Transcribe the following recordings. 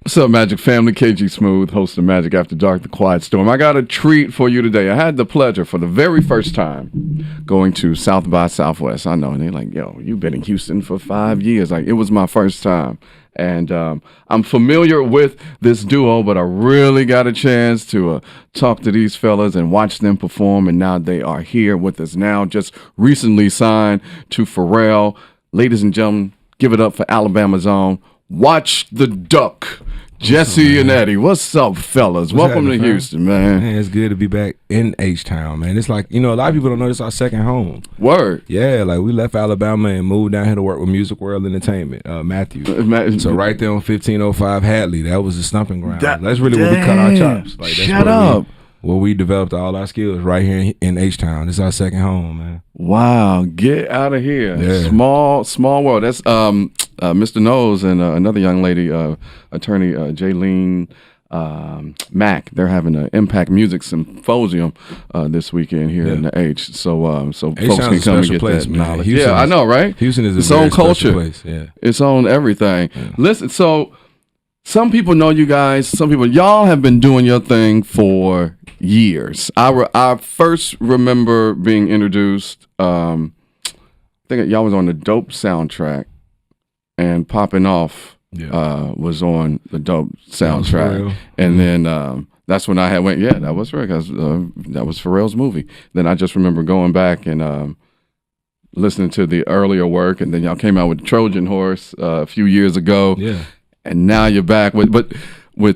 What's up, Magic family? KG Smooth, host of Magic After Dark, The Quiet Storm. I got a treat for you today. I had the pleasure for the very first time going to South by Southwest. I know, and they're like, yo, you've been in Houston for 5 years. Like, it was my first time. And I'm familiar with this duo, but I really got a chance to talk to these fellas and watch them perform. And now they are here with us now, just recently signed to Pharrell. Ladies and gentlemen, give it up for Alabama's own Watch the Duck. Jesse and Eddie, what's up, fellas? Welcome to Houston, man. Man, it's good to be back in H-Town, man. It's like, you know, a lot of people don't know this is our second home. Word. Yeah, like we left Alabama and moved down here to work with Music World Entertainment, Matthew. So right there on 1505 Hadley, that was the stumping ground. That's really where we cut our chops. Like, that's Shut up. Where we developed all our skills right here in H-Town. This is our second home, man. Wow, get out of here. Yeah. Small world. That's Mr. Knowles and another young lady, attorney Jaylene Mack. They're having an Impact Music Symposium this weekend here in the H. So folks can come and get that knowledge. Houston I know, right? Houston is its a own very culture. Place. Yeah. Its own everything. Yeah. Listen, so some people know you guys. Some people, y'all have been doing your thing for years. I first remember being introduced. I think y'all was on the Dope soundtrack, and Popping Off was on the Dope soundtrack, and then that's when I went. Yeah, that was right, because that was Pharrell's movie. Then I just remember going back and listening to the earlier work, and then y'all came out with Trojan Horse a few years ago. Yeah. And now you're back with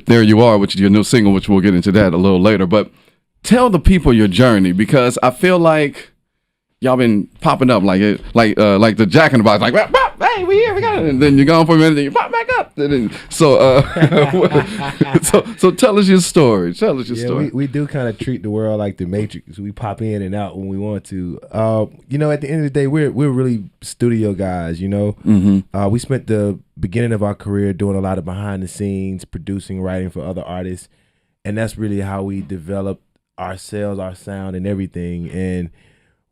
There You Are, which is your new single, which we'll get into that a little later. But tell the people your journey, because I feel like y'all been popping up like the Jack in the Box, like, hey, we here, we got it. And then you're gone for a minute, and you pop back up. And then, so tell us your story. Tell us your story. We do kind of treat the world like the Matrix. We pop in and out when we want to. You know, at the end of the day, we're really studio guys. You know, we spent the beginning of our career doing a lot of behind the scenes, producing, writing for other artists, and that's really how we developed ourselves, our sound, and everything. And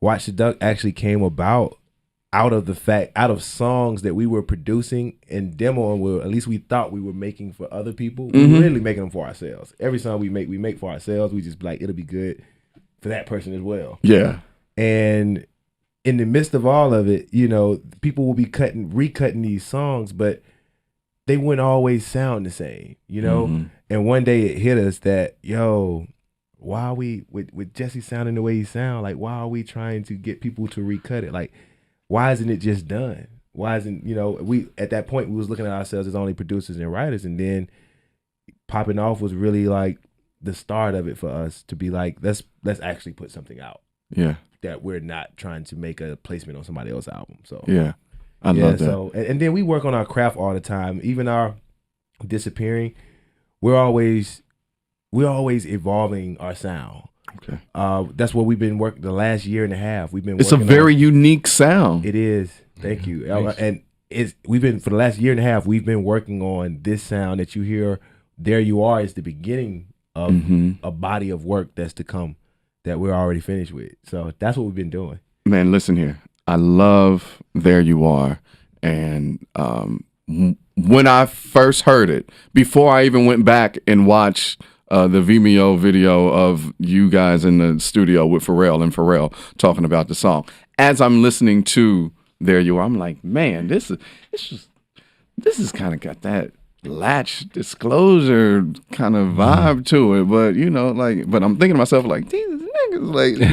Watch the Duck actually came about out of songs that we were producing and demoing, or at least we thought we were making for other people. We were really making them for ourselves. Every song we make for ourselves. We just be like, it'll be good for that person as well. Yeah. And in the midst of all of it, you know, people will be recutting these songs, but they wouldn't always sound the same, you know? And one day it hit us that, yo, why are we, with Jesse sounding the way he sound, like, why are we trying to get people to recut it? Like, why isn't it just done? Why isn't, you know, at that point we was looking at ourselves as only producers and writers, and then Popping Off was really like the start of it for us to be like, let's actually put something out. Yeah. That we're not trying to make a placement on somebody else's album. So yeah, I love that. So and then we work on our craft all the time. Even our disappearing, we're always evolving our sound. Okay. That's what we've been working the last year and a half. It's a very unique sound. It is. Thank you. Nice. And we've been, for the last year and a half, we've been working on this sound that you hear. There You Are is the beginning of a body of work that's to come that we're already finished with. So that's what we've been doing. Man, listen here. I love There You Are. And when I first heard it, before I even went back and watched the Vimeo video of you guys in the studio with Pharrell talking about the song, as I'm listening to There You Are, I'm like, man, this is kind of got that Latch Disclosure kind of vibe to it, but you know, like, but I'm thinking to myself, like, these niggas, like, you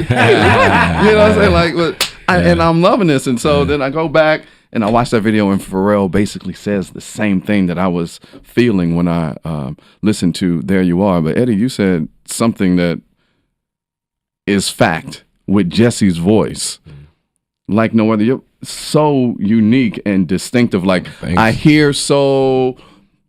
know what I'm saying, like, and I'm loving this, and so then I go back and I watch that video, and Pharrell basically says the same thing that I was feeling when I listened to There You Are. But Eddie, you said something that is fact with Jesse's voice, like no other. You're so unique and distinctive. Like, thanks. I hear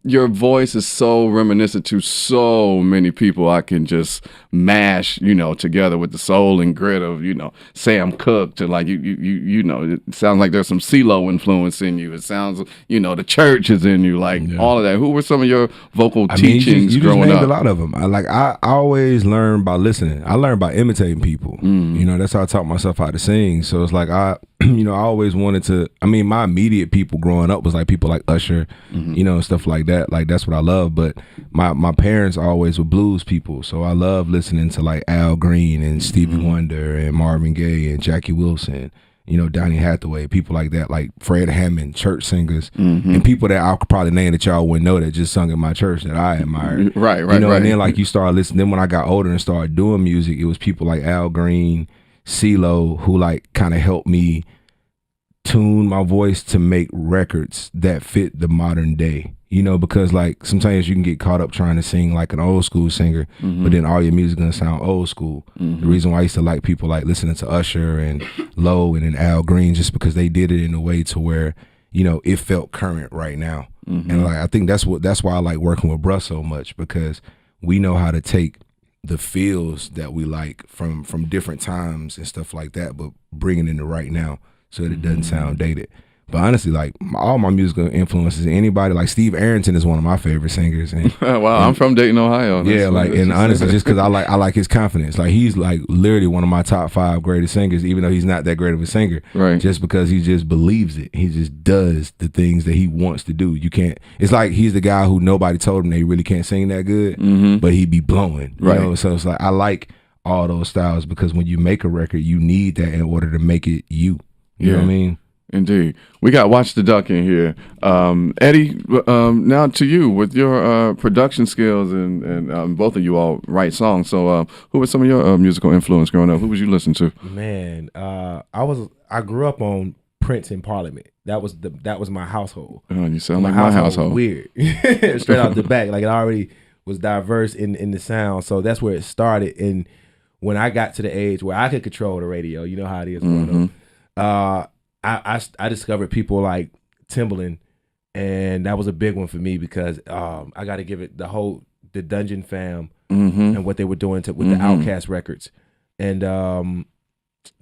your voice is so reminiscent to so many people I can just mash, you know, together with the soul and grit of, you know, Sam Cooke, to like you know, it sounds like there's some CeeLo influence in you. It sounds, you know, the church is in you, like all of that. Who were some of your vocal teachings you growing just named up? A lot of them. I always learn by listening. I learn by imitating people. You know, that's how I taught myself how to sing. So it's like I always wanted to. I mean, my immediate people growing up was like people like Usher, you know, and stuff like that. that. Like that's what I love. But my parents always were blues people, so I love listening to like Al Green and Stevie Wonder and Marvin Gaye and Jackie Wilson. You know, Donny Hathaway, people like that, like Fred Hammond, church singers, and people that I could probably name that y'all wouldn't know that just sung in my church that I admired. Right. You know, and then like you start listening. Then when I got older and started doing music, it was people like Al Green, CeeLo, who like kind of helped me tune my voice to make records that fit the modern day. You know, because like sometimes you can get caught up trying to sing like an old school singer, but then all your music gonna sound old school. The reason why I used to like people like listening to Usher and Low and then Al Green, just because they did it in a way to where, you know, it felt current right now. And like I think that's why I like working with Bruh so much, because we know how to take the feels that we like from different times and stuff like that, but bring it into right now so that it doesn't sound dated. But honestly, like all my musical influences, anybody like Steve Arrington is one of my favorite singers. And wow, I'm from Dayton, Ohio. Yeah, like and honestly, just because I like his confidence. Like he's like literally one of my top 5 greatest singers, even though he's not that great of a singer. Right. Just because he just believes it, he just does the things that he wants to do. You can't. It's like he's the guy who nobody told him that he really can't sing that good, but he be blowing. You know? So it's like I like all those styles because when you make a record, you need that in order to make it you. You know what I mean? Indeed. We got Watch the Duck in here. Eddie, now to you with your production skills and both of you all write songs. So who was some of your musical influence growing up? Who was you listening to? Man, I grew up on Prince and Parliament. That was my household. Oh, you sound like my household. Weird. Straight out the back. Like it already was diverse in the sound. So that's where it started. And when I got to the age where I could control the radio, you know how it is growing up. I discovered people like Timbaland, and that was a big one for me because I got to give it the Dungeon Fam and what they were doing with the Outkast records, and then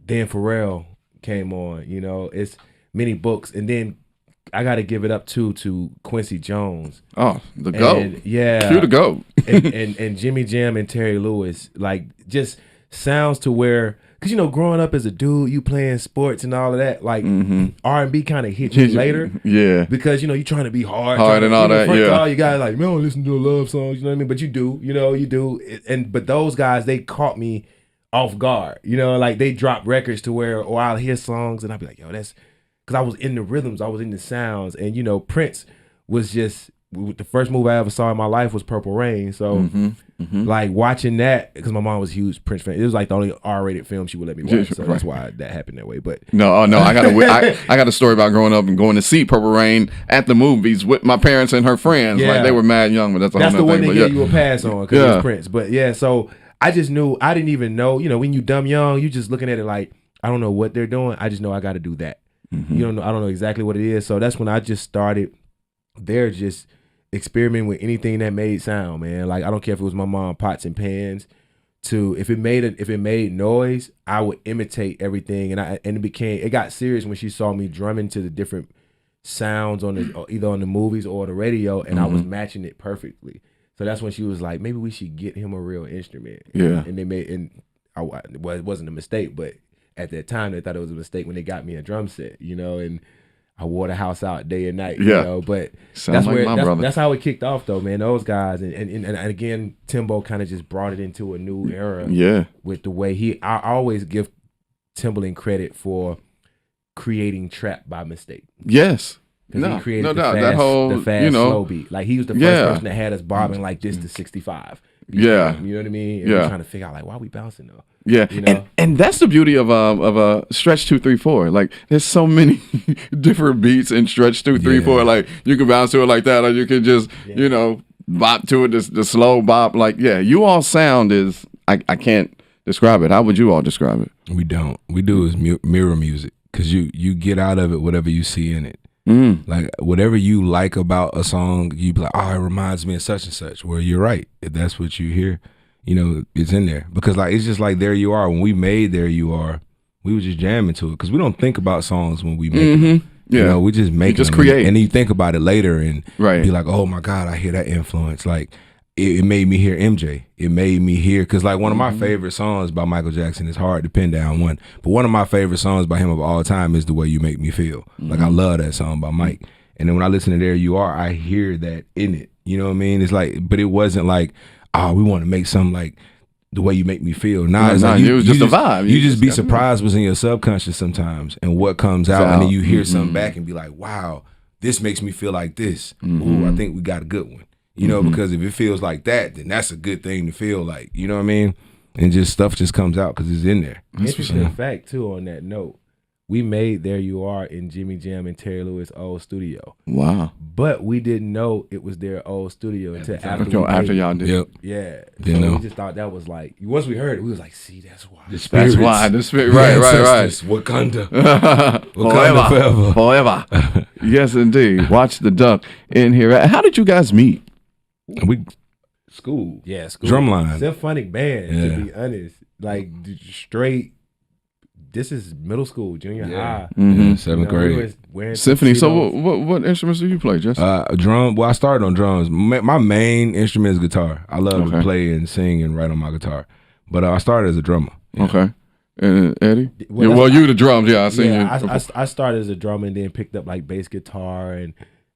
Pharrell came on. You know, it's many books, and then I got to give it up to Quincy Jones. Oh, the GOAT. Yeah, cue the GOAT. and Jimmy Jam and Terry Lewis, like just sounds to where. Cause you know, growing up as a dude, you playing sports and all of that, like R&B kind of hit you later, because you know you trying to be hard and all that, you guys like, man, I don't listen to love songs, you know what I mean? But you do, but those guys, they caught me off guard, you know, like they drop records to where, or I'll hear songs and I'll be like, yo, that's, cause I was in the rhythms, I was in the sounds, and you know, Prince was just. The first movie I ever saw in my life was Purple Rain. So, like watching that, because my mom was a huge Prince fan. It was like the only R-rated film she would let me watch. So that's why that happened that way. But no, I got a story about growing up and going to see Purple Rain at the movies with my parents and her friends. Like they were mad young, but that's a whole the one that gave you a pass on because it was Prince. But yeah, so I just knew, I didn't even know. You know, when you dumb young, you just looking at it like, I don't know what they're doing. I just know I got to do that. You don't know. I don't know exactly what it is. So that's when I just started. They're just experimenting with anything that made sound, man. Like I don't care if it was my mom pots and pans, to if it made noise, I would imitate everything, and it got serious when she saw me drumming to the different sounds on either on the movies or the radio, and I was matching it perfectly. So that's when she was like, maybe we should get him a real instrument. Yeah, and it wasn't a mistake, but at that time they thought it was a mistake when they got me a drum set, you know, and I wore the house out day and night, you know. But that's how it kicked off, though, man. Those guys, and again, Timbo kind of just brought it into a new era. Yeah, with the way I always give Timbaland credit for creating trap by mistake. Yes, because he created the fast slow beat. Like he was the first person that had us bobbing like this to 65. You know what I mean? And we're trying to figure out like why we bouncing though. Yeah, you know? and that's the beauty of a Stretch 2 3 4. Like there's so many different beats in Stretch 2 3 4. Like you can bounce to it like that, or you can just you know bop to it, the slow bop. Like you all sound is I can't describe it. How would you all describe it? We don't. We do is mirror music, because you get out of it whatever you see in it. Like whatever you like about a song, you be like, oh, it reminds me of such and such. Well, you're right. If that's what you hear, you know, it's in there. Because like it's just like There You Are. When we made There You Are, we were just jamming to it, because we don't think about songs when we make them. You know, we just make them. Create. And then you think about it later and be like, oh my God, I hear that influence. Like it made me hear MJ. It made me hear, because like one of my favorite songs by Michael Jackson is hard to pin down one, but one of my favorite songs by him of all time is The Way You Make Me Feel. Like I love that song by Mike. And then when I listen to There You Are, I hear that in it. You know what I mean? It's like, but it wasn't like, oh, we want to make something like the way you make me feel. Nah, it's like it was just a vibe. You just be surprised what's in your subconscious sometimes and what comes out. And then you hear something back and be like, wow, this makes me feel like this. Ooh, I think we got a good one. You know, because if it feels like that, then that's a good thing to feel like. You know what I mean? And just stuff just comes out because it's in there. Interesting fact, too, on that note. We made There You Are in Jimmy Jam and Terry Lewis' old studio. Wow. But we didn't know it was their old studio until after y'all did. Yep. Yeah. Didn't know. We just thought that was like, once we heard it, we was like, see, that's why. That's why. The spirit. Right. Wakanda. Wakanda Forever. Yes, indeed. Watch the duck in here. How did you guys meet? School. Yeah, school. Drumline. Symphonic band, to be honest. Like, straight. This is middle school, junior high. Seventh grade. Symphony. So what instruments do you play, Jesse? Drum. Well, I started on drums. My main instrument is guitar. I love to play and sing and write on my guitar. But I started as a drummer. Yeah. Okay. And Eddie? You the drums. Yeah, I seen you. I started as a drummer and then picked up like bass guitar and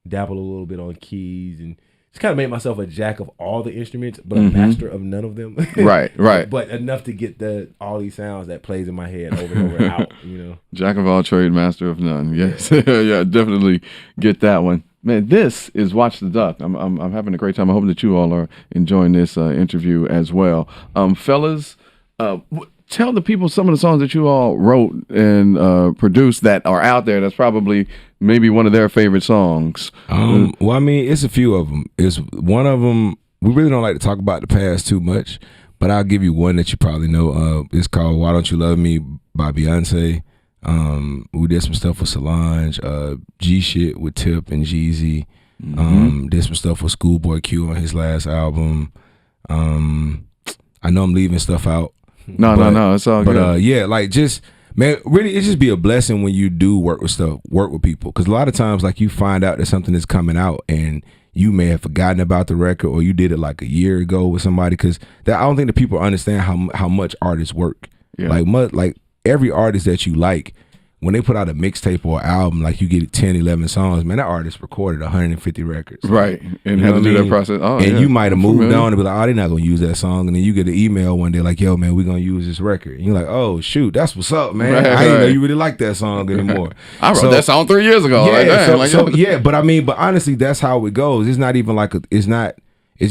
dabbled a little bit on keys and just kind of made myself a jack of all the instruments, but a master of none of them. Right. But enough to get all these sounds that plays in my head over and over and out, you know. Jack of all trade, master of none. Yes. Yeah, definitely get that one. Man, this is Watch the Duck. I'm having a great time. I hope that you all are enjoying this interview as well. Fellas, tell the people some of the songs that you all wrote and produced that are out there. That's probably maybe one of their favorite songs. Well, I mean, it's a few of them. It's one of them. We really don't like to talk about the past too much, but I'll give you one that you probably know. It's called "Why Don't You Love Me" by Beyonce. We did some stuff with Solange, G Shit with Tip and Jeezy. Did some stuff with Schoolboy Q on his last album. I know I'm leaving stuff out. No, it's all good. But yeah, like just. Man, really, it just be a blessing when you do work with people. Because a lot of times, like, you find out that something is coming out and you may have forgotten about the record or you did it like a year ago with somebody. Because I don't think the people understand how much artists work. Yeah. Like every artist that you like, when they put out a mixtape or album, like you get 10, 11 songs, man, that artist recorded 150 records. Right. And had to do that process. Oh, and you might have moved on and be like, oh, they're not going to use that song. And then you get an email one day like, yo, man, we're going to use this record. And you're like, oh, shoot, that's what's up, man. Right, I didn't know you really like that song anymore. I wrote that song 3 years ago. Yeah, but I mean, but honestly, that's how it goes. It's not even like, it's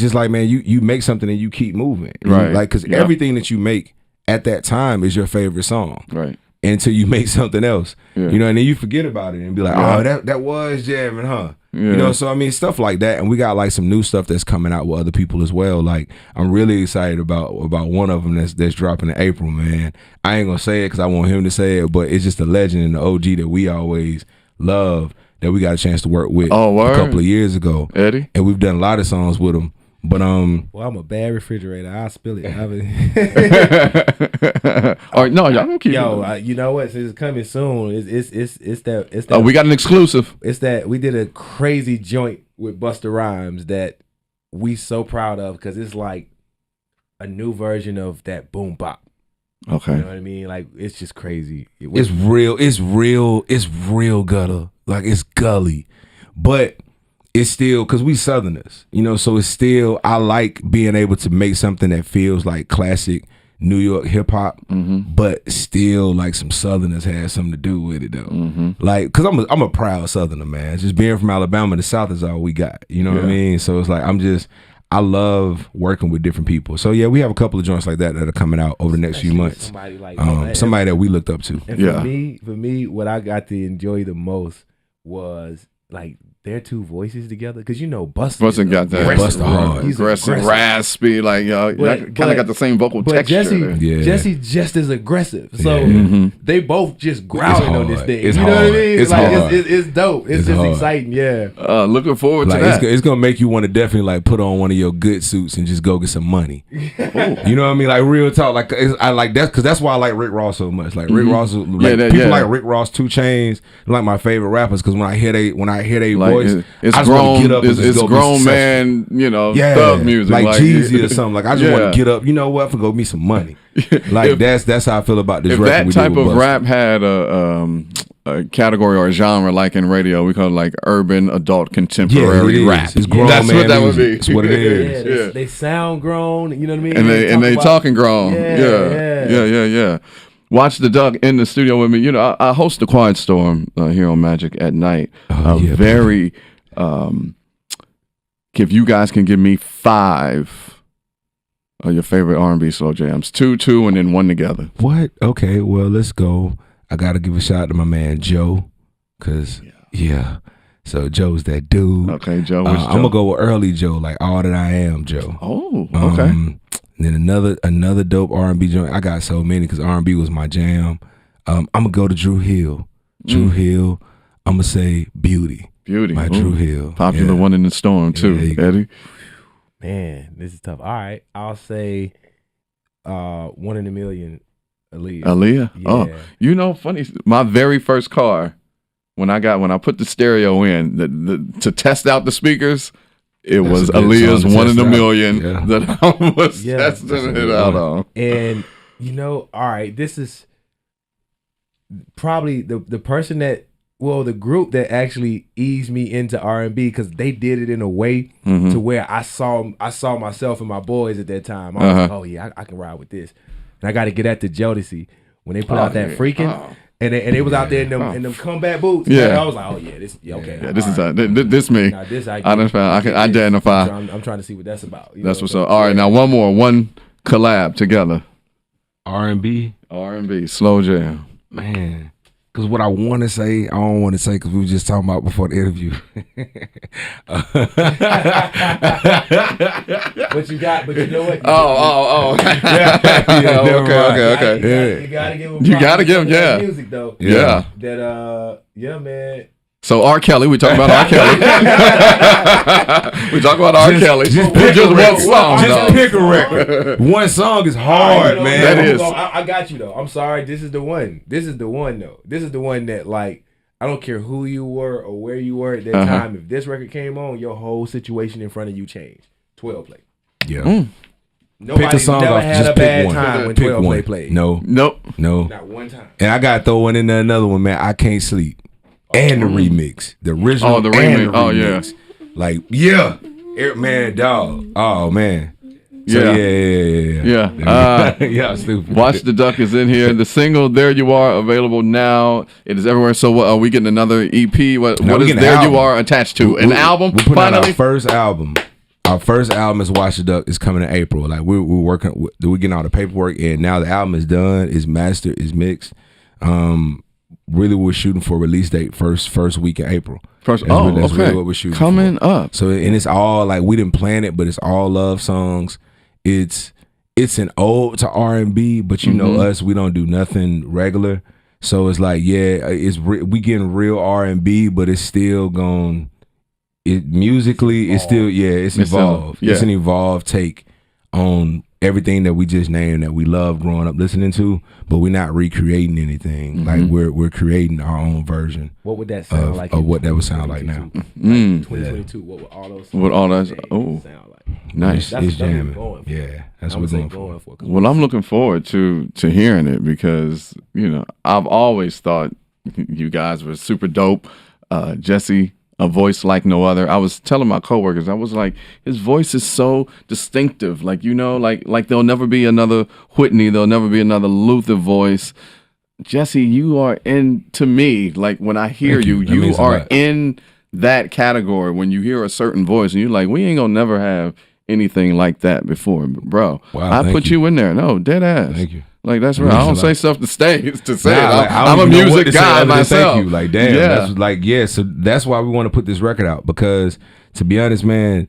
just like, man, you make something and you keep moving. Right. Like, because everything that you make at that time is your favorite song. Right. Until you make something else, you know, and then you forget about it and be like, oh, that was jamming, huh? Yeah. You know, so I mean, stuff like that, and we got like some new stuff that's coming out with other people as well. Like, I'm really excited about one of them that's dropping in April, man. I ain't gonna say it because I want him to say it, but it's just a legend and the OG that we always love that we got a chance to work with a couple of years ago, Eddie, and we've done a lot of songs with him. But well, I'm a bad refrigerator. I'll spill it. All right, no, y'all gonna keep it. You know what? Since it's coming soon, it's that. Oh, we got an exclusive. It's that we did a crazy joint with Busta Rhymes that we so proud of because it's like a new version of that boom bop. Okay, you know what I mean? Like, it's just crazy. It's real gutter. Like, it's gully, but. It's still, because we Southerners, you know, so it's still, I like being able to make something that feels like classic New York hip hop, but still like some Southerners had something to do with it though. Like, because I'm a proud Southerner, man. Just being from Alabama, the South is all we got. You know what I mean? So it's like, I love working with different people. So yeah, we have a couple of joints like that are coming out over the next few months. Somebody that we looked up to. And for me, what I got to enjoy the most was like their two voices together, because you know Busta got that Busta hard, he's aggressive, raspy, like y'all kind of got the same vocal texture. Jesse just as aggressive, so they both just growling on this thing. It's you hard. know what I mean? It's like hard. it's dope. It's just hard. exciting. Yeah. Looking forward to like, that. It's gonna make you want to definitely like put on one of your good suits and just go get some money. You know what I mean? Like real talk. Like I like that because that's why I like Rick Ross so much. Like Rick Ross, people like Rick Ross, 2 Chainz, like my favorite rappers because when I hear they like, voice, it's grown, get up it's grown man, you know, thug music, like Jeezy or something. Like I just want to get up. You know what? For go me some money. Like that's how I feel about this. If record that we type did with of Busta. rap had a category or a genre like in radio. We call it like urban adult contemporary it rap. is. It's grown That's man what that would music. be. It's what it is. Yeah, they sound grown. You know what I mean? And they talking grown. Yeah. Yeah. Watch the Duck in the studio with me. You know, I host the Quiet Storm here on Magic at night. Very. If you guys can give me 5 of your favorite R&B slow jams, 2, and then 1 together. What? Okay, well, let's go. I got to give a shout out to my man Joe, because, so Joe's that dude. Okay, Joe. I'm going to go with early Joe, like All That I Am Joe. Oh, okay. And then another dope R&B joint. I got so many because R&B was my jam. I'm going to go to Drew Hill. Drew Hill, I'm going to say Beauty. By Drew Hill. Popular one in the storm, too, Eddie. Man, this is tough. All right, I'll say 1 in a Million, Aaliyah. Aaliyah? Yeah. Oh, you know, funny, my very first car, when I put the stereo in to test out the speakers, it was Aaliyah's 1 in a Million that I was testing it out on. And, you know, all right, this is probably the person that, the group that actually eased me into R&B, because they did it in a way to where I saw myself and my boys at that time. I was like, oh yeah, I can ride with this. And I got to get at the Jodeci when they put out that Freaking, and they was out there in them combat boots. Yeah, I was like, oh yeah, this okay. Yeah, this is this me. Now, this I can identify. I'm trying to see what that's about. That's what's up. All right, now one collab together. R&B, slow jam, man. Because what I want to say, I don't want to say because we were just talking about before the interview. But you know what? Okay. You gotta give him. You gotta give him, music though. Yeah. That man. So R. Kelly, we talk about R. Kelly. We talk about R. Kelly. Just pick one song. Just pick a record. One song is hard, man. That is. I got you though. I'm sorry. This is the one. This is the one though. This is the one that, like, I don't care who you were or where you were at that time. If this record came on, your whole situation in front of you changed. 12 play. Yeah. Nobody's never had a bad time when 12 play played. No. Nope. Not one time. And I got to throw one in there, another one, man. I Can't Sleep. And the remix, the original, and the remix. Like, man, dog. Oh man, so, yeah. Stupid. Watch the Duck is in here. The single "There You Are" available now. It is everywhere. So, what, are we getting another EP? What is "There You Are" attached to? An album? We're putting out our first album. Our first album is "Watch the Duck" is coming in April. Like we're working, we're getting all the paperwork, and now the album is done, is mastered, is mixed. Really, we're shooting for release date first week in April. That's really what we're shooting coming for. Up. So, and it's all like, we didn't plan it, but it's all love songs. It's an ode to R&B, but you know us, we don't do nothing regular. So it's like, we getting real R&B, but it's still musically, it's still, it's evolved. It's an evolved take on everything that we just named that we love growing up listening to, but we're not recreating anything. Like we're creating our own version. What would that sound like? Of what that would sound like now. 2022. What would all those? What all that? Sound like? Nice. It's jamming. That's what we're going for. Well, I'm looking forward to hearing it, because I've always thought you guys were super dope. Jesse, a voice like no other. I was telling my coworkers, I was like, his voice is so distinctive. Like, like there'll never be another Whitney. There'll never be another Luther voice. Jesse, you are to me, like when I hear you are in that category. When you hear a certain voice and you're like, we ain't gonna never have anything like that before, bro. Wow, I put you in there. No, dead ass. Thank you. Like, that's right. I don't say stuff to say it. Like, I'm a music guy myself. Thank you. Like, damn. That's like, so that's why we want to put this record out, because to be honest, man,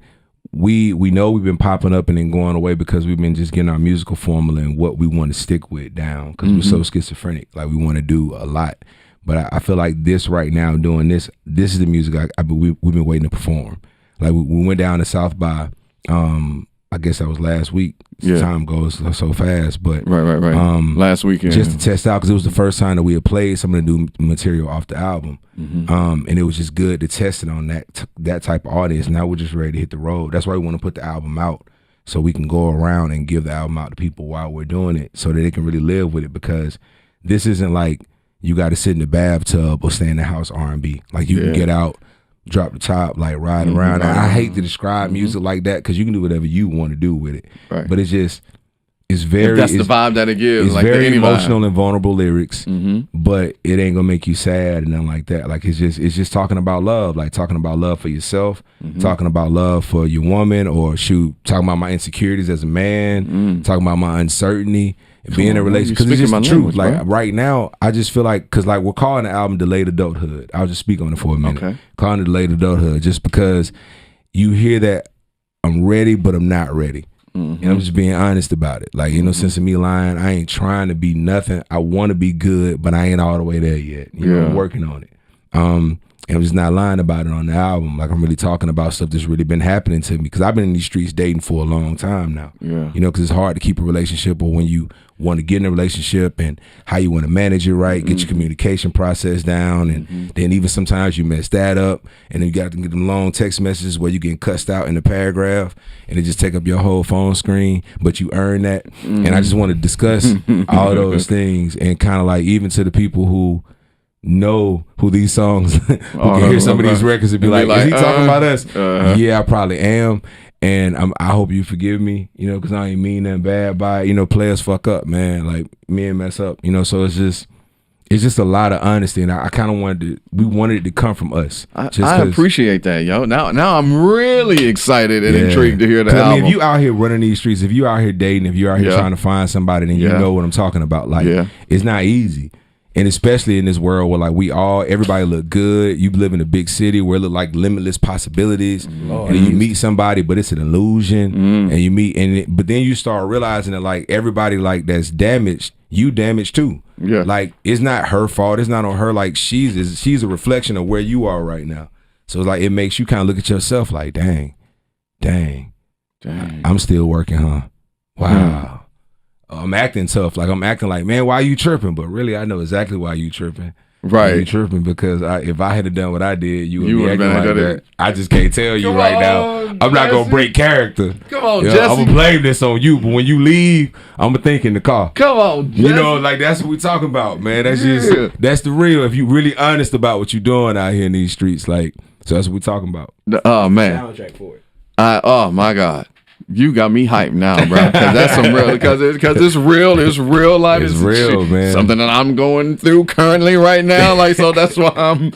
we know we've been popping up and then going away because we've been just getting our musical formula and what we want to stick with down, because we're so schizophrenic. Like, we want to do a lot. But I feel like this right now, doing this is the music we've been waiting to perform. Like, we went down to South by, I guess that was last week. Time goes so fast, but right. Last weekend, just to test out, because it was the first time that we had played some of the new material off the album, and it was just good to test it on that type of audience. Now we're just ready to hit the road. That's why we want to put the album out, so we can go around and give the album out to people while we're doing it, so that they can really live with it. Because this isn't like you got to sit in the bathtub or stay in the house R&B. Like you can get out, drop the top, like ride around. I hate to describe music like that because you can do whatever you want to do with it. Right. But it's very, that's the vibe that it gives. It's like very emotional vibe. and vulnerable lyrics, but it ain't gonna make you sad and nothing like that. Like it's just talking about love, like talking about love for yourself, talking about love for your woman, or talking about my insecurities as a man, talking about my uncertainty, and being in a relationship. Because it's just the truth. Like right now, I just feel like, because like we're calling the album "Delayed Adulthood." I'll just speak on it for a minute. Okay. Calling it "Delayed Adulthood" just because you hear that I'm ready, but I'm not ready. And I'm just being honest about it. Like, no sense of me lying. I ain't trying to be nothing. I want to be good, but I ain't all the way there yet. You know, I'm working on it. And I'm just not lying about it on the album. Like, I'm really talking about stuff that's really been happening to me, because I've been in these streets dating for a long time now. Yeah. You know, because it's hard to keep a relationship, or when you want to get in a relationship and how you want to manage it right, get your communication process down, and then even sometimes you mess that up, and then you got to get them long text messages where you're getting cussed out in the paragraph, and it just take up your whole phone screen, but you earn that. And I just want to discuss all those things, and kind of like, even to the people who know who these songs who can hear some of these records and be like, is he talking about us? Yeah, I probably am. And I hope you forgive me, you know, because I ain't mean nothing bad by it. You know, players fuck up, man. Like, men mess up, you know. So it's just a lot of honesty, and I kind of we wanted it to come from us. I appreciate that, yo. Now I'm really excited and intrigued to hear the album. I mean, if you out here running these streets, if you out here dating, if you out here trying to find somebody, then you know what I'm talking about. Like, it's not easy. And especially in this world where like everybody look good. You live in a big city where it look like limitless possibilities, and then you meet somebody, but it's an illusion. And you meet, but then you start realizing that like everybody like that's damaged, you damaged too. Yeah, like it's not her fault. It's not on her. Like she's a reflection of where you are right now. So it's like it makes you kind of look at yourself like, dang, I'm still working, huh? Wow. I'm acting tough. Like, I'm acting like, man, why you tripping? But really, I know exactly why you tripping. Right. You tripping because if I had done what I did, you would be acting like that. I just can't tell you right now. I'm not going to break character. Come on, Jesse. I'm going to blame this on you. But when you leave, I'm going to think in the car. Come on, Jesse. You know, like, that's what we talking about, man. That's that's the real. If you really honest about what you're doing out here in these streets, like, so that's what we talking about. Oh, man. Soundtrack for it. Oh, my God. You got me hyped now, bro. Because that's some real. Because it's real. It's real life. It's real, man. Something that I'm going through currently right now. Like, so that's why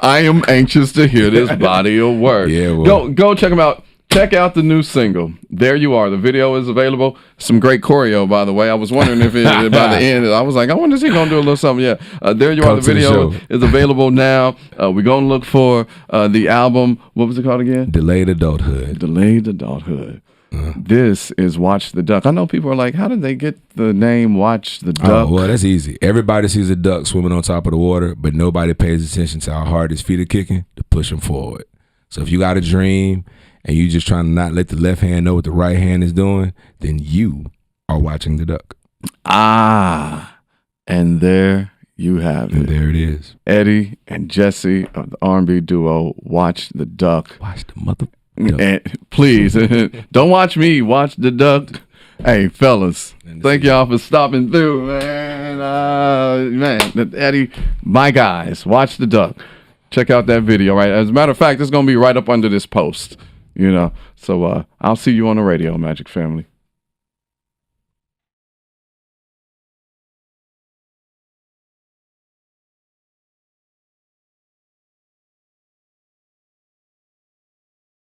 I am anxious to hear this body of work. Yeah, well. Go check them out. Check out the new single. There You Are. The video is available. Some great choreo, by the way. I was wondering if by the end, I was like, I wonder if he's going to do a little something. Yeah. There You Are. The video is available now. We're going to look for the album. What was it called again? Delayed Adulthood. Delayed Adulthood. This is Watch the Duck. I know people are like, how did they get the name Watch the Duck? Oh, well, that's easy. Everybody sees a duck swimming on top of the water, but nobody pays attention to how hard his feet are kicking to push him forward. So if you got a dream and you just trying to not let the left hand know what the right hand is doing, then you are watching the duck. And there you have it. And there it is. Eddie and Jesse of the R&B duo, Watch the Duck. Watch the mother. And please don't watch me, watch the duck. Hey, fellas, thank y'all for stopping through, man. Eddie, my guys, Watch the Duck. Check out that video, right? As a matter of fact, it's gonna be right up under this post, you know. So I'll see you on the radio, Magic Family.